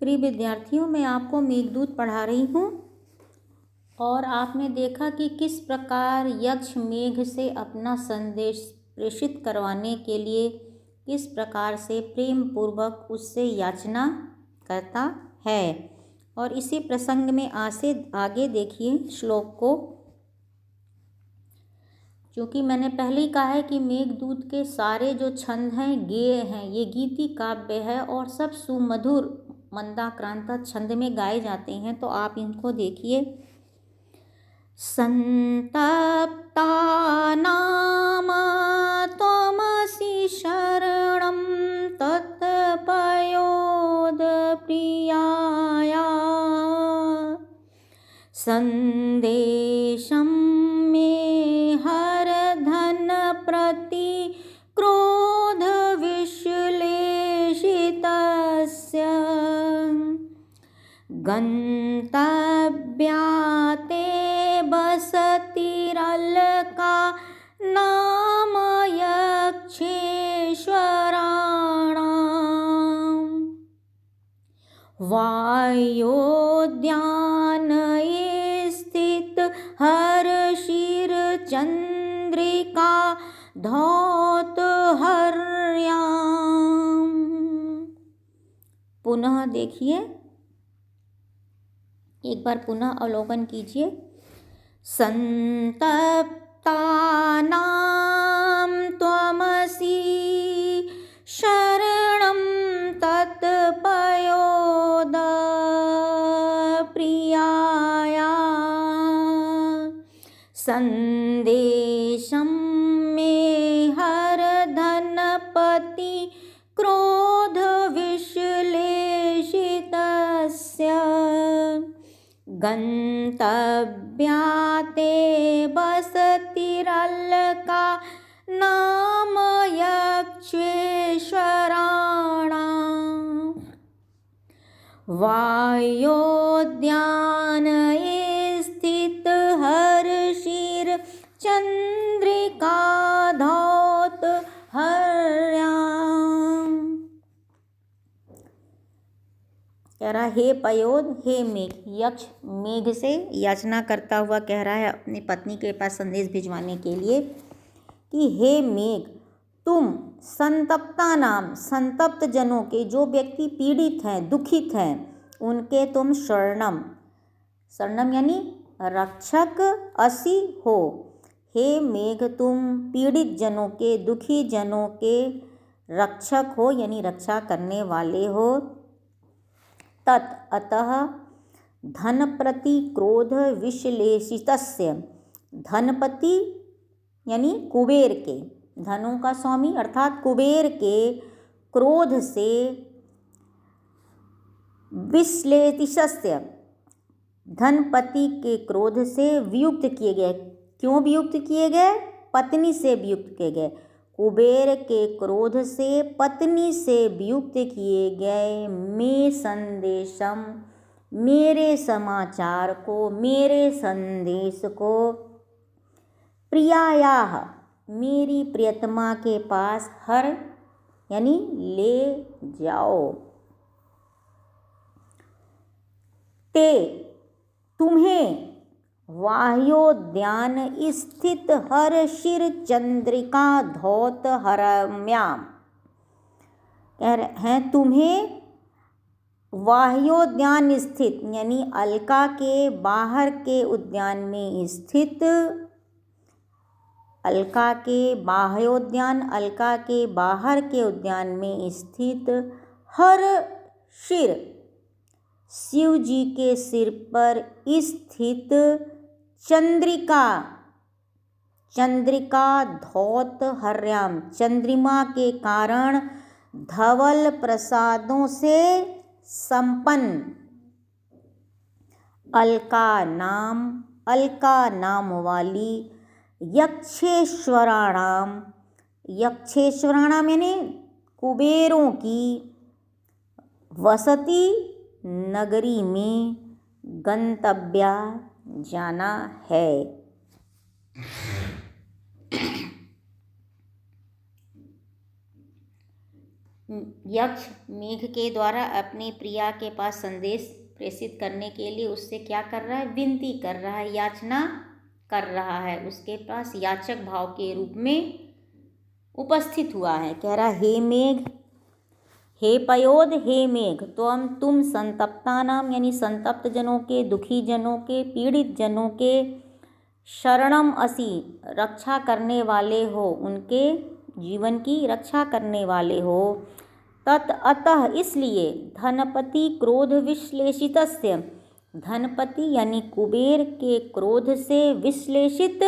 प्रिय विद्यार्थियों, मैं आपको मेघदूत पढ़ा रही हूँ और आपने देखा कि किस प्रकार यक्ष मेघ से अपना संदेश प्रेषित करवाने के लिए किस प्रकार से प्रेम पूर्वक उससे याचना करता है। और इसी प्रसंग में आगे देखिए श्लोक को। क्योंकि मैंने पहले ही कहा है कि मेघदूत के सारे जो छंद हैं गेय हैं, ये गीति काव्य है और सब सुमधुर मंदाक्रांता छंद में गाए जाते हैं। तो आप इनको देखिए। संतप्ता नाम त्वमसि शरणं तत्पयोद प्रियाया संदेशं मे हर धन प्रति क्रोध विश्लेषितस्य गन्तव्याते बसतिरलका नाम यक्षेश्वराणाम् वायोद्यानये स्थित हर्षिर्चन्द्रिका धौतहर्याम्। पुनः देखिए, एक बार पुनः अवलोकन कीजिए। संतप्तानां त्वमसि शरणं तत्पयोद प्रियाया संदेशं मे हर धनपति क्रोध विश्लेषितस्य गन्तव्याते बसतिरलका नाम यक्षेश्वराणाम् वायोद्यानये स्थित हर्षिर्चन्द्रिका धौतहर्याम्। कह रहा हे पयोद, हे मेघ। यक्ष मेघ से याचना करता हुआ कह रहा है अपनी पत्नी के पास संदेश भिजवाने के लिए कि हे मेघ, तुम संतप्ता नाम, संतप्त जनों के, जो व्यक्ति पीड़ित हैं, दुखित हैं, उनके तुम शरणम, शरणम यानी रक्षक असि हो। हे मेघ, तुम पीड़ित जनों के, दुखी जनों के रक्षक हो यानी रक्षा करने वाले हो। तत् अतः धनप्रति क्रोध विश्लेषितस्य, धनपति यानी कुबेर के, धनों का स्वामी अर्थात कुबेर के क्रोध से, विश्लेषितस्य धनपति के क्रोध से वियुक्त किए गए। क्यों वियुक्त किए गए? पत्नी से वियुक्त किए गए। कुबेर के क्रोध से पत्नी से वियुक्त किए गए। मे संदेशम, मेरे समाचार को, मेरे संदेश को, प्रियायाः, मेरी प्रियतमा के पास, हर यानी ले जाओ। ते तुम्हें वाह्योद्यान स्थित हर्षिर्चन्द्रिका धौतहर्याम्, कह रहे हैं तुम्हें वाह्योद्यान स्थित यानी अलका के बाहर के उद्यान में स्थित, अलका के बाह्योद्यान, अलका के बाहर के उद्यान में स्थित हर्षिर, शिव जी के सिर पर स्थित चंद्रिका, चंद्रिका धौतहर्याम्, चंद्रिमा के कारण धवल प्रसादों से संपन्न, अलका नाम वाली यक्षेश्वराणाम, यक्षेश्वराणाम यानी कुबेरों की वसती नगरी में गंतव्या जाना है। यक्ष मेघ के द्वारा अपनी प्रिया के पास संदेश प्रेषित करने के लिए उससे क्या कर रहा है, विनती कर रहा है, याचना कर रहा है, उसके पास याचक भाव के रूप में उपस्थित हुआ है। कह रहा हे मेघ, हे पयोद, हे मेघ, तो हम तुम संतप्ता नाम यानी संतप्त जनों के, दुखी जनों के, पीड़ित जनों के शरणम असि रक्षा करने वाले हो, उनके जीवन की रक्षा करने वाले हो। तत् अतः इसलिए धनपति क्रोध विश्लेषितस्य, धनपति यानी कुबेर के क्रोध से विश्लेषित,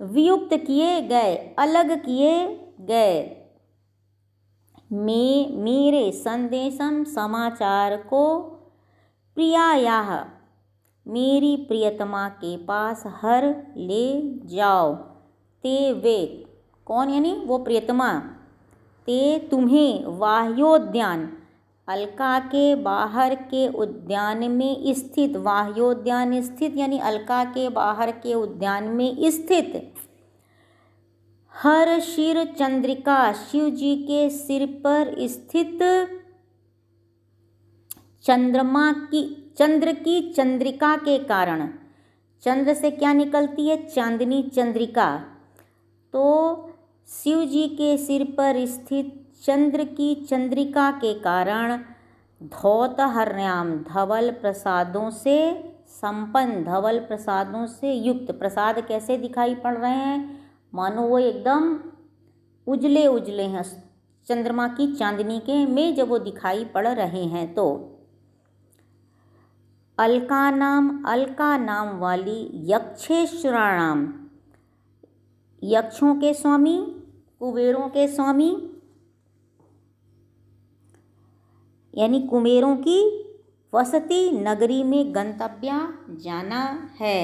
वियुक्त किए गए, अलग किए गए, मेरे संदेशम समाचार को प्रियायाः मेरी प्रियतमा के पास हर ले जाओ। ते वे कौन यानी वो प्रियतमा, ते तुम्हें वाह्योद्यान अलका के बाहर के उद्यान में स्थित, वाह्योद्यान स्थित यानी अलका के बाहर के उद्यान में स्थित हर शिर चंद्रिका, शिव जी के सिर पर स्थित चंद्रमा की, चंद्र की चंद्रिका के कारण, चंद्र से क्या निकलती है, चांदनी चंद्रिका, तो शिव जी के सिर पर स्थित चंद्र की चंद्रिका के कारण धौतहर्याम धवल प्रसादों से संपन्न, धवल प्रसादों से युक्त, प्रसाद कैसे दिखाई पड़ रहे हैं, मानो वो एकदम उजले उजले हैं चंद्रमा की चांदनी के में जब वो दिखाई पड़ रहे हैं। तो अलका नाम वाली यक्षेश्वराणाम, यक्षों के स्वामी, कुबेरों के स्वामी यानी कुबेरों की वसती नगरी में गंतव्य जाना है।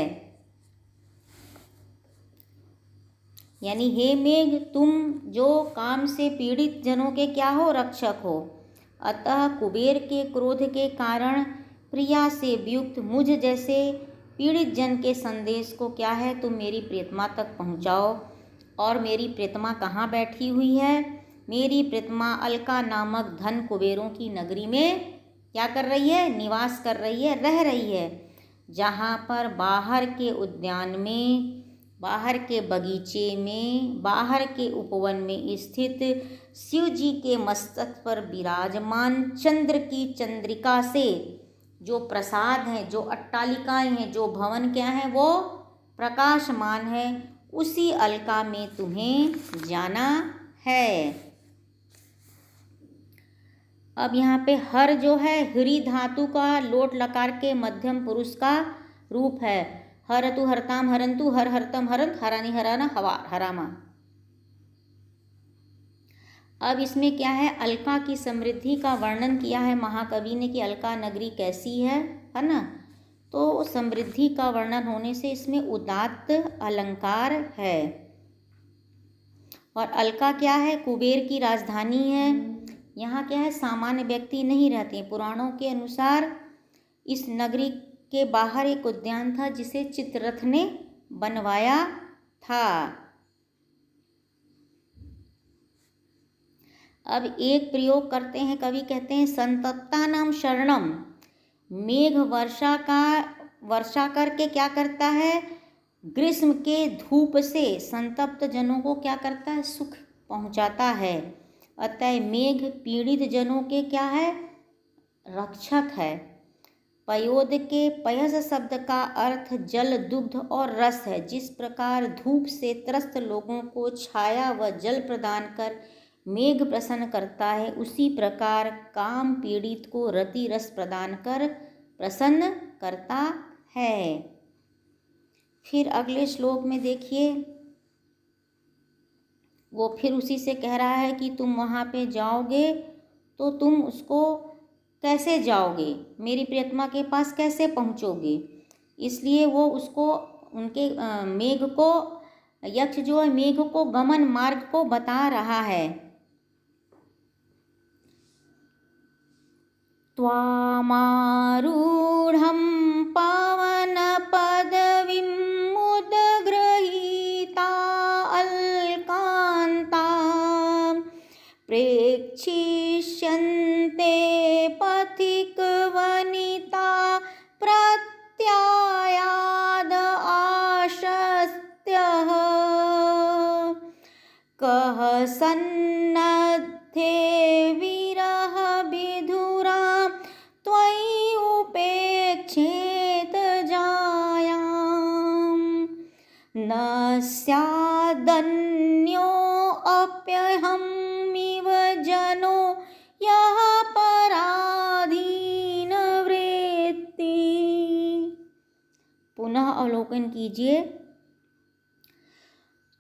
यानी हे मेघ, तुम जो काम से पीड़ित जनों के क्या हो, रक्षक हो, अतः कुबेर के क्रोध के कारण प्रिया से वियुक्त मुझ जैसे पीड़ित जन के संदेश को क्या है, तुम मेरी प्रियतमा तक पहुँचाओ। और मेरी प्रियतमा कहाँ बैठी हुई है, मेरी प्रियतमा अलका नामक धन कुबेरों की नगरी में क्या कर रही है, निवास कर रही है, रह रही है, जहाँ पर बाहर के उद्यान में, बाहर के बगीचे में, बाहर के उपवन में स्थित शिव जी के मस्तक पर विराजमान चंद्र की चंद्रिका से जो प्रसाद हैं, जो अट्टालिकाएं हैं, जो भवन क्या हैं, वो प्रकाशमान है, उसी अलका में तुम्हें जाना है। अब यहाँ पे हर जो है ह्री धातु का लोट लकार के मध्यम पुरुष का रूप है। हरतु हरताम हरंतु, हर हरतम हरंत, हरानी हराना, हवा हरामा। अब इसमें क्या है, अलका की समृद्धि का वर्णन किया है महाकवि ने कि अलका नगरी कैसी है ना। तो समृद्धि का वर्णन होने से इसमें उदात्त अलंकार है। और अलका क्या है, कुबेर की राजधानी है। यहाँ क्या है, सामान्य व्यक्ति नहीं रहते। पुराणों के अनुसार इस नगरी के बाहर एक उद्यान था जिसे चित्ररथ ने बनवाया था। अब एक प्रयोग करते हैं, कवि कहते हैं संतप्ता नाम शरणम, मेघ वर्षा करके क्या करता है, ग्रीष्म के धूप से संतप्त जनों को क्या करता है, सुख पहुंचाता है। अतः मेघ पीड़ित जनों के क्या है, रक्षक है। पयोद के पयस शब्द का अर्थ जल, दुग्ध और रस है। जिस प्रकार धूप से त्रस्त लोगों को छाया व जल प्रदान कर मेघ प्रसन्न करता है, उसी प्रकार काम पीड़ित को रति रस प्रदान कर प्रसन्न करता है। फिर अगले श्लोक में देखिए, वो फिर उसी से कह रहा है कि तुम वहाँ पे जाओगे तो तुम उसको कैसे जाओगे, मेरी प्रियतमा के पास कैसे पहुँचोगे। इसलिए वो उसको उनके मेघ को, यक्ष जो है मेघ को गमन मार्ग को बता रहा है। त्वामारूढ़ं पवन पदवीं मुदगृहीता अलकान्ता प्रेक्षी विरह विधुरां त्वयि उपेक्षेत जायां न स्यादन्योऽप्यहमिव जनो यः पराधीनवृत्ति। पुनः अवलोकन कीजिए।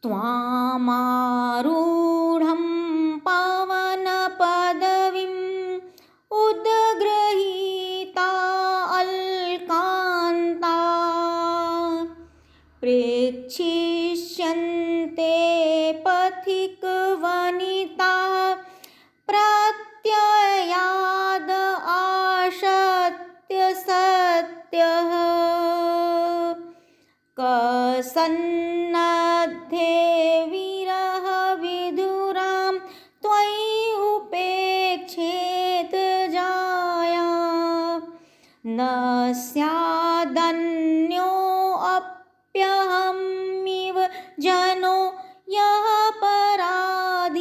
त्वामारूढं पावनपदवीम् उद्गृहीता अल्कान्ता प्रेक्षिष्यन्ते पथिकवनिता प्रत्ययाद आशत्य सत्यः कसन्नद्धे विरह विधुरां त्वयि उपेक्षेत जाया न स्यादन्योऽप्यहमिव जनो यः पराधीनवृत्ति।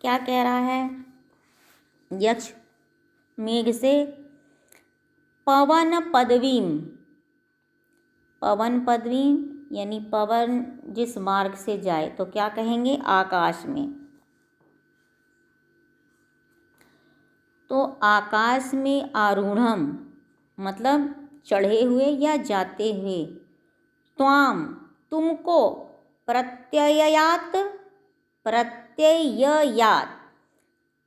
क्या कह रहा है यक्ष मेघ से? पवन पदवीम, पवन पदवीम यानी पवन जिस मार्ग से जाए, तो क्या कहेंगे? आकाश में। तो आकाश में आरूढ़म मतलब चढ़े हुए या जाते हुए, त्वाम तुमको, प्रत्ययात, प्रत्ययात,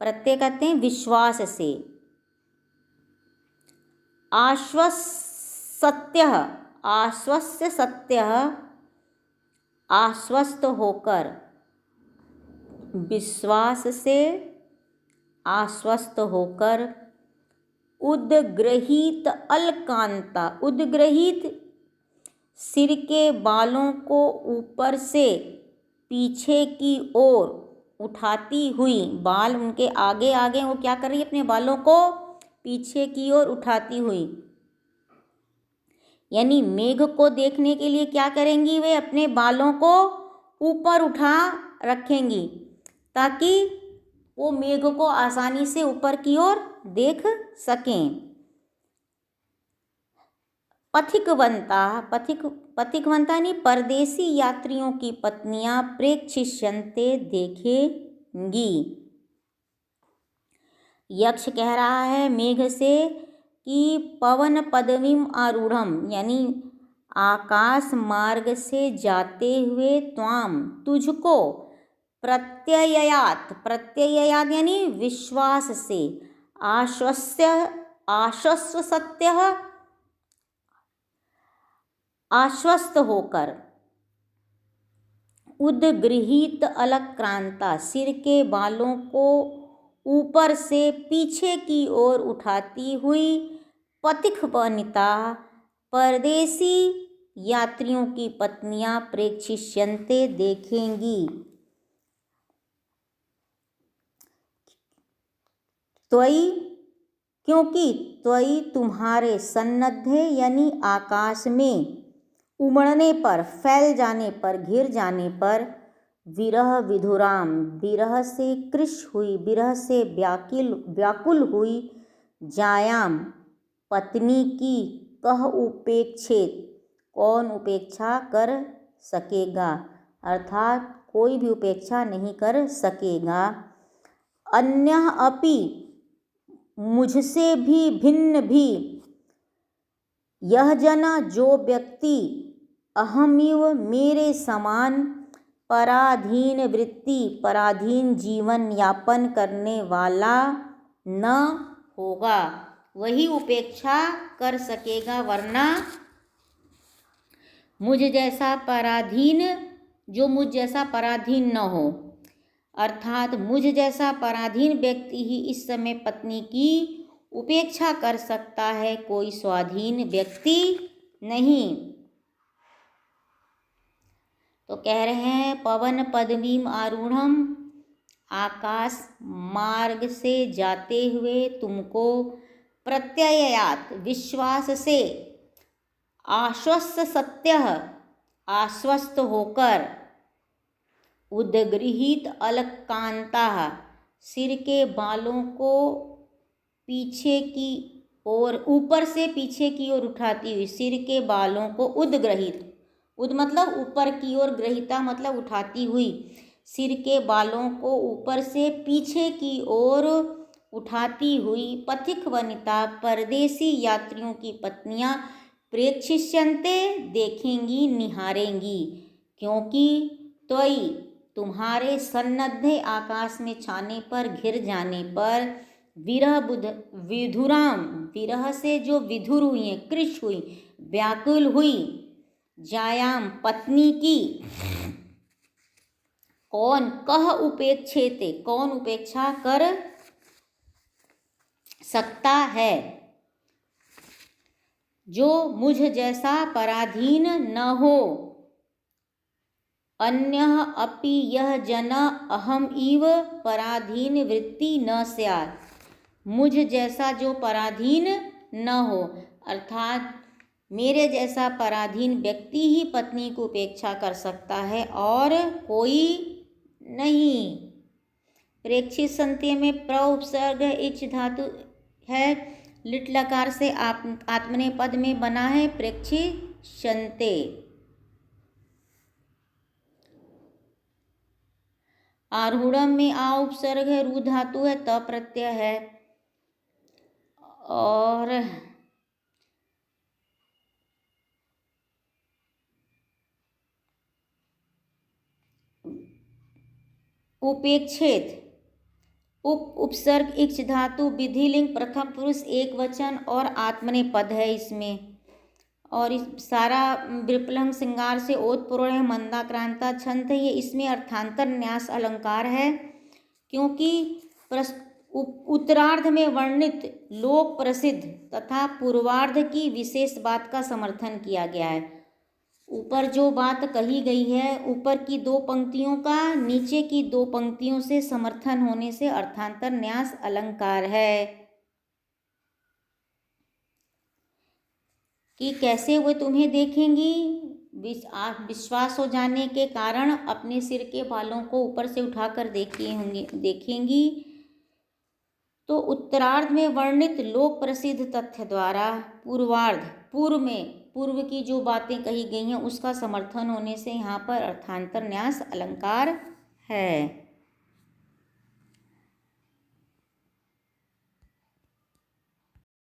प्रत्यय कहते हैं विश्वास से, आश्वस्यः, आश्वस्य सत्यः, आश्वस्त होकर, विश्वास से आश्वस्त होकर, उद्गृहीत अलकांता, उद्गृहीत सिर के बालों को ऊपर से पीछे की ओर उठाती हुई, बाल उनके आगे आगे, वो क्या कर रही है? अपने बालों को पीछे की ओर उठाती हुई, यानी मेघ को देखने के लिए क्या करेंगी? वे अपने बालों को ऊपर उठा रखेंगी ताकि वो मेघ को आसानी से ऊपर की ओर देख सकें। पथिकवंता यानी परदेसी यात्रियों की पत्नियां प्रेक्षिष्यन्ते देखेंगी। यक्ष कह रहा है मेघ से कि पवन पदवीम आरूढ़म यानी आकाश मार्ग से जाते हुए, त्वाम तुझको, प्रत्ययात, प्रत्ययात यानी विश्वास से, आश्वस्त सत्यः आश्वस्त होकर, उद्गृहीत अलक्रांता सिर के बालों को ऊपर से पीछे की ओर उठाती हुई, पथिक वनिता परदेसी यात्रियों की पत्नियां प्रेक्षिष्यन्ते देखेंगी। त्वयि क्योंकि, त्वयि तुम्हारे, सन्नद्धे यानी आकाश में, उमड़ने पर, फैल जाने पर, घिर जाने पर, विरह विधुराम विरह से कृश हुई, विरह से व्याकुल हुई, जायाम पत्नी की, कह उपेक्षेत कौन उपेक्षा कर सकेगा, अर्थात कोई भी उपेक्षा नहीं कर सकेगा। अन्यः अपि मुझसे भी भिन्न भी, यह जना जो व्यक्ति, अहमिव मेरे समान, पराधीन वृत्ति पराधीन जीवन यापन करने वाला न होगा, वही उपेक्षा कर सकेगा, वरना मुझ जैसा पराधीन, जो मुझ जैसा पराधीन न हो, अर्थात मुझ जैसा पराधीन व्यक्ति ही इस समय पत्नी की उपेक्षा कर सकता है, कोई स्वाधीन व्यक्ति नहीं। तो कह रहे हैं पवन पदवीम आरूढ़म, आकाश मार्ग से जाते हुए तुमको, प्रत्ययात विश्वास से, आश्वस्त सत्यः आश्वस्त होकर, उद्गृहीत अलकांताः सिर के बालों को पीछे की ओर, ऊपर से पीछे की ओर उठाती हुई, सिर के बालों को उद्ग्रहित, उद मतलब ऊपर की ओर, ग्रहिता मतलब उठाती हुई, सिर के बालों को ऊपर से पीछे की ओर उठाती हुई पथिक वनिता परदेसी यात्रियों की पत्नियां प्रेक्षिष्यन्ते देखेंगी, निहारेंगी, क्योंकि त्वयि तुम्हारे सन्नद्धे आकाश में छाने पर, घिर जाने पर, विरह विधुराम विरह से जो विधुर हुई हैं, कृश हुई, व्याकुल हुई, जायाम पत्नी की, कौन कह उपेक्षेते कौन उपेक्षा कर सकता है, जो मुझ जैसा पराधीन न हो, अन्यः अपि यह जन अहम इव पराधीन वृत्ति न स्यात्, मुझ जैसा जो पराधीन न हो, अर्थात मेरे जैसा पराधीन व्यक्ति ही पत्नी को उपेक्षा कर सकता है और कोई नहीं। प्रेक्षित संत्य में प्र उपसर्ग इच धातु है, लिट लकार से आत्मनेय पद में बना है प्रेक्षिष्यन्ते। आरूढ़म में आ उपसर्ग है, रू धातु है, त प्रत्यय है, और उपेक्षित उपसर्ग इक्ष धातु विधिलिंग प्रथम पुरुष एक वचन और आत्मनेय पद है इसमें, और इस सारा विप्रलंग श्रृंगार से ओतप्रोढ़ है, मंदाक्रांता छंद है, ये इसमें अर्थांतर न्यास अलंकार है, क्योंकि उत्तरार्ध में वर्णित लोक प्रसिद्ध तथा पूर्वार्ध की विशेष बात का समर्थन किया गया है। ऊपर जो बात कही गई है, ऊपर की दो पंक्तियों का नीचे की दो पंक्तियों से समर्थन होने से अर्थांतर न्यास अलंकार है। कि कैसे वो तुम्हें देखेंगी, विश्वास हो जाने के कारण अपने सिर के बालों को ऊपर से उठाकर देखेंगी, तो उत्तरार्ध में वर्णित लोक प्रसिद्ध तथ्य द्वारा पूर्व की जो बातें कही गई हैं उसका समर्थन होने से यहाँ पर अर्थांतर न्यास अलंकार है।